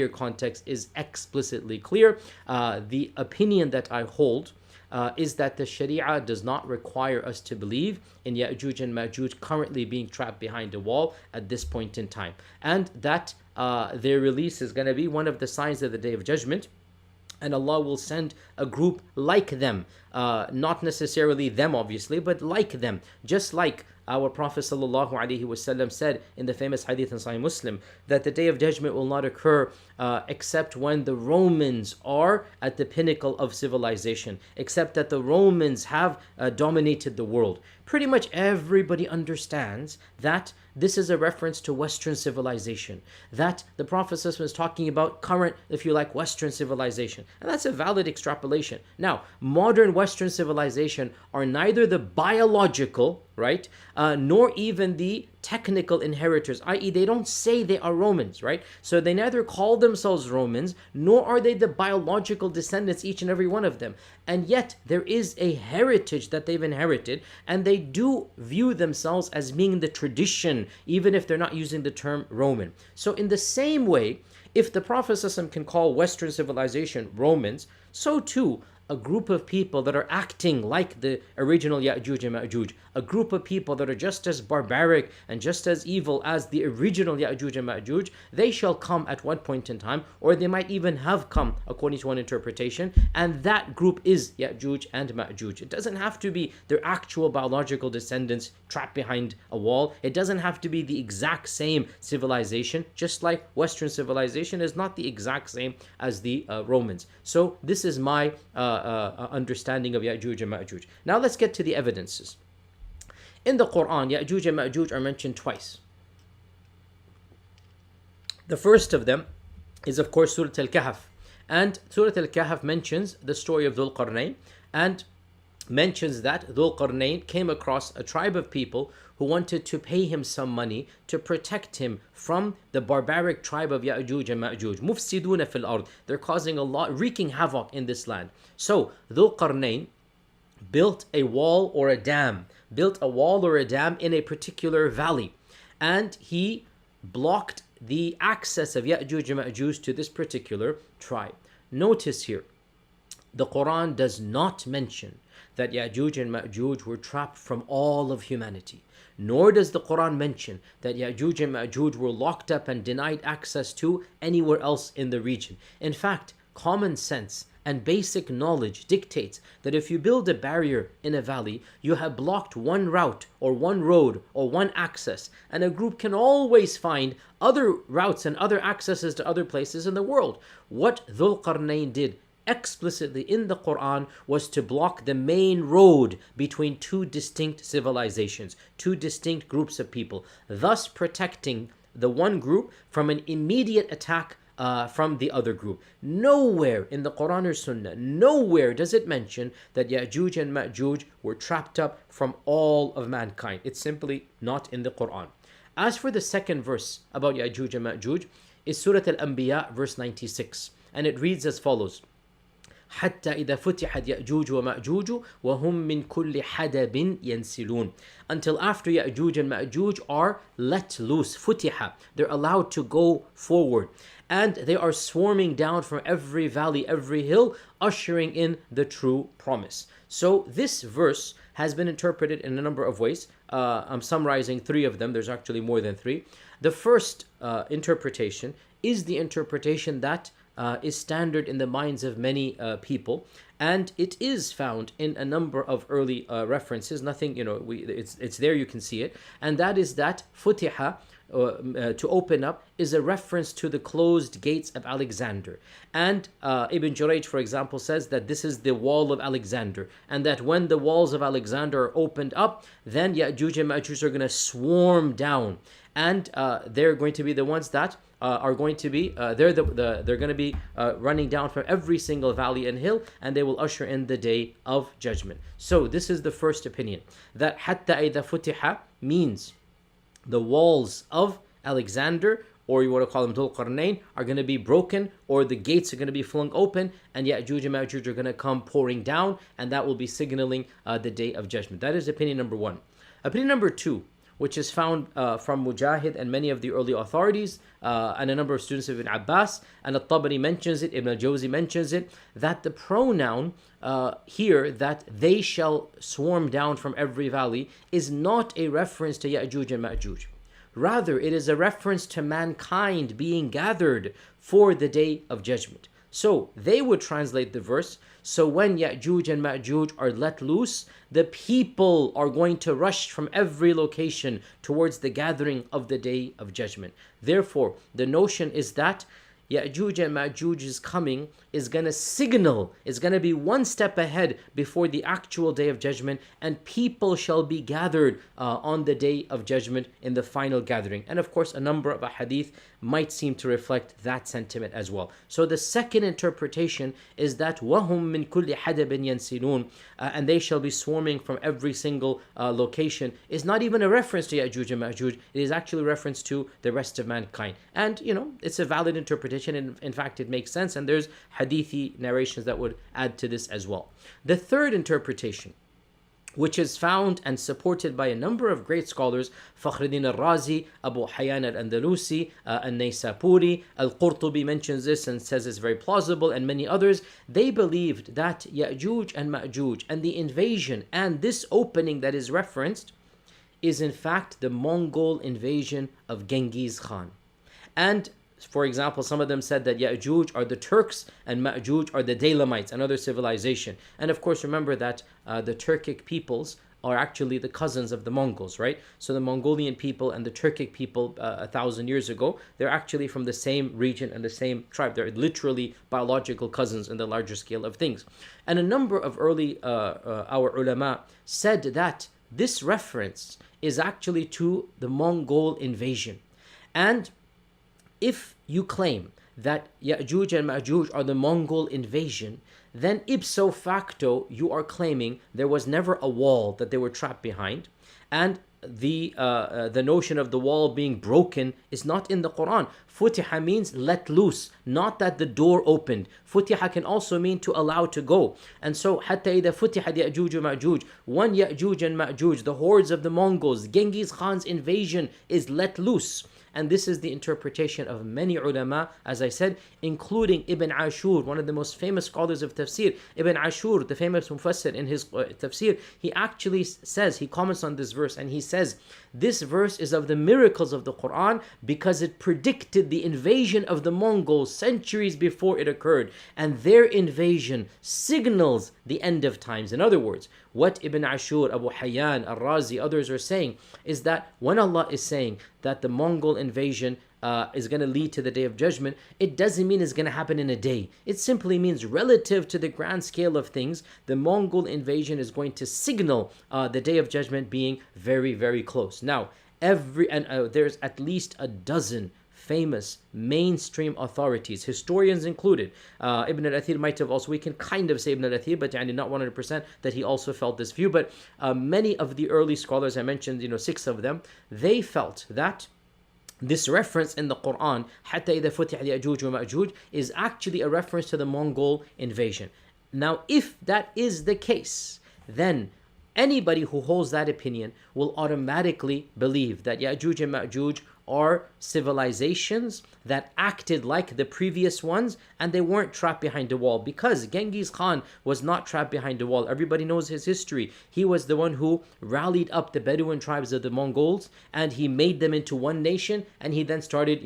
context is explicitly clear. The opinion that I hold is that the Sharia does not require us to believe in Yajuj and Majuj currently being trapped behind a wall at this point in time, and that their release is going to be one of the signs of the Day of Judgment. And Allah will send a group like them, not necessarily them obviously, but like them, just like our Prophet ﷺ said in the famous hadith in Sahih Muslim, that the Day of Judgment will not occur except when the Romans are at the pinnacle of civilization, except that the Romans have dominated the world. Pretty much everybody understands that this is a reference to Western civilization, that the Prophet ﷺ is talking about current, if you like, Western civilization. And that's a valid extrapolation. Now, modern Western civilization are neither the biological, right, nor even the technical inheritors, i.e. they don't say they are Romans, right? So they neither call themselves Romans, nor are they the biological descendants, each and every one of them. And yet there is a heritage that they've inherited, and they do view themselves as being the tradition, even if they're not using the term Roman. So in the same way, if the Prophet ﷺ can call Western civilization Romans, so too a group of people that are acting like the original Yajuj and Majuj, a group of people that are just as barbaric and just as evil as the original Yajuj and Majuj, they shall come at one point in time, or they might even have come according to one interpretation, and that group is Yajuj and Majuj. It doesn't have to be their actual biological descendants trapped behind a wall. It doesn't have to be the exact same civilization, just like Western civilization is not the exact same as the Romans. So this is my understanding of Yajuj and Majuj. Now let's get to the evidences. In the Quran, Yajuj and Majuj are mentioned twice. The first of them is, of course, Surah Al-Kahf. And Surah Al-Kahf mentions the story of Dhul Qarnayn, and mentions that Dhul Qarnayn came across a tribe of people who wanted to pay him some money to protect him from the barbaric tribe of Yajuj and Majuj. Mufsiduna fil ard. They're causing a lot, wreaking havoc in this land. So Dhul Qarnayn built a wall or a dam, in a particular valley, and he blocked the access of Yajuj and Majuj to this particular tribe. Notice here, the Quran does not mention that Yajuj and Majuj were trapped from all of humanity. Nor does the Quran mention that Yajuj and Majuj were locked up and denied access to anywhere else in the region. In fact, common sense and basic knowledge dictates that if you build a barrier in a valley, you have blocked one route or one road or one access, and a group can always find other routes and other accesses to other places in the world. What Dhul Qarnayn did explicitly in the Quran was to block the main road between two distinct civilizations, two distinct groups of people, thus protecting the one group from an immediate attack from the other group. Nowhere in the Quran or Sunnah, nowhere does it mention that Yajuj and Majuj were trapped up from all of mankind. It's simply not in the Quran. As for the second verse about Yajuj and Majuj, is Surah Al-Anbiya verse 96, and it reads as follows: حتى إذا فتحت يأجوج ومأجوج وهم من كل حدب ينسلون. Until after Yajuj and Majuj are let loose, futiha, they're allowed to go forward, and they are swarming down from every valley, every hill, ushering in the true promise. So this verse has been interpreted in a number of ways. I'm summarizing three of them. There's actually more than three. The first interpretation is the interpretation that is standard in the minds of many people, and it is found in a number of early references. Nothing, it's there, you can see it, and that is that futiha, to open up, is a reference to the closed gates of Alexander. And Ibn Jurayj, for example, says that this is the wall of Alexander, and that when the walls of Alexander are opened up, then Yajuj and Majuj are going to swarm down, and they're going to be the ones that are going to be they're going to be running down from every single valley and hill, and they will usher in the day of judgment. So this is the first opinion, that hatta idha futiha means the walls of Alexander, or you want to call them Dhul Qarnayn, are going to be broken, or the gates are going to be flung open, and Yajuj and Majuj are going to come pouring down, and that will be signaling the day of judgment. That is opinion number one. Opinion number two, which is found from Mujahid and many of the early authorities, and a number of students of Ibn Abbas, and At-Tabari mentions it, Ibn al-Jawzi mentions it, that the pronoun here, that they shall swarm down from every valley, is not a reference to Yajuj and Majuj. Rather, it is a reference to mankind being gathered for the day of judgment. So they would translate the verse, so when Yajuj and Majuj are let loose, the people are going to rush from every location towards the gathering of the day of judgment. Therefore, the notion is that Yajuj and Majuj's coming is going to signal, is going to be one step ahead before the actual day of judgment, and people shall be gathered on the day of judgment in the final gathering. And of course, a number of hadith might seem to reflect that sentiment as well. So the second interpretation is that وَهُمْ مِنْ كُلِّ حَدَبٍ يَنْسِلُونَ, and they shall be swarming from every single location, is not even a reference to Yajuj and Majuj. It is actually a reference to the rest of mankind. And it's a valid interpretation. In fact, it makes sense, and there's hadithi narrations that would add to this as well. The third interpretation, which is found and supported by a number of great scholars, Fakhruddin al-Razi, Abu Hayyan al-Andalusi, al-Naysapuri, al-Qurtubi mentions this and says it's very plausible, and many others. They believed that Ya'juj and Ma'juj and the invasion and this opening that is referenced is in fact the Mongol invasion of Genghis Khan. And for example, some of them said that Yajuj are the Turks and Majuj are the Daylamites, another civilization. And of course, remember that the Turkic peoples are actually the cousins of the Mongols, right? So the Mongolian people and the Turkic people 1,000 years ago, they're actually from the same region and the same tribe. They're literally biological cousins in the larger scale of things. And a number of early our ulama said that this reference is actually to the Mongol invasion. And if you claim that Ya'juj and Ma'juj are the Mongol invasion, then ipso facto you are claiming there was never a wall that they were trapped behind, and the notion of the wall being broken is not in the Quran. Futiha means let loose, not that the door opened. Futiha can also mean to allow to go. And so, حتى إذا فتحت يأجوج ومأجوج, when Ya'juj and Ma'juj, the hordes of the Mongols, Genghis Khan's invasion is let loose. And this is the interpretation of many ulama, as I said, including Ibn Ashur, one of the most famous scholars of tafsir. Ibn Ashur, the famous mufassir, in his tafsir, he actually says, he comments on this verse, and he says, this verse is of the miracles of the Quran because it predicted the invasion of the Mongols centuries before it occurred, and their invasion signals the end of times. In other words, what Ibn Ashur, Abu Hayyan, Al-Razi, others are saying is that when Allah is saying that the Mongol invasion is going to lead to the day of judgment, it doesn't mean it's going to happen in a day. It simply means relative to the grand scale of things, the Mongol invasion is going to signal the day of judgment being very, very close. Now, there's at least a dozen famous mainstream authorities, historians included. Ibn al-Athir might have also, we can kind of say Ibn al-Athir, but not 100% that he also felt this view. But many of the early scholars, I mentioned 6 of them, they felt that this reference in the Quran, حَتَّى إِذَا فُتِحَ يَأْجُوجُ وَمَأْجُوجُ, is actually a reference to the Mongol invasion. Now, if that is the case, then anybody who holds that opinion will automatically believe that Yajuj and Majuj are civilizations that acted like the previous ones, and they weren't trapped behind a wall, because Genghis Khan was not trapped behind a wall. Everybody knows his history. He was the one who rallied up the Bedouin tribes of the Mongols, and he made them into one nation, and he then started,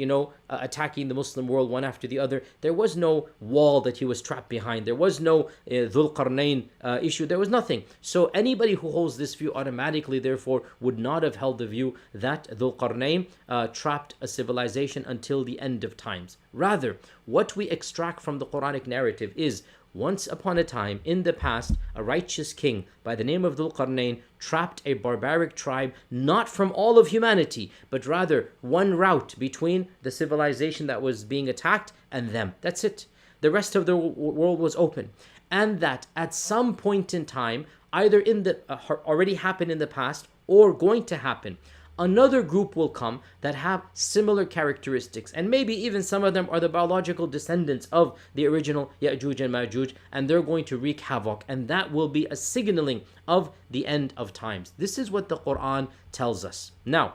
attacking the Muslim world one after the other. There was no wall that he was trapped behind. There was no Dhul Qarnayn issue. There was nothing. So anybody who holds this view automatically, therefore, would not have held the view that Dhul Qarnayn trapped a civilization until the end of times. Rather, what we extract from the Quranic narrative is, once upon a time in the past, a righteous king by the name of Dhul Qarnayn trapped a barbaric tribe, not from all of humanity, but rather one route between the civilization that was being attacked and them. That's it. The rest of the world was open. And that at some point in time, either in the already happened in the past or going to happen, another group will come that have similar characteristics, and maybe even some of them are the biological descendants of the original Yajuj and Majuj, and they're going to wreak havoc, and that will be a signaling of the end of times. This is what the Quran tells us. Now,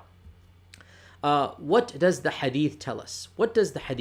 what does the hadith tell us? What does the hadith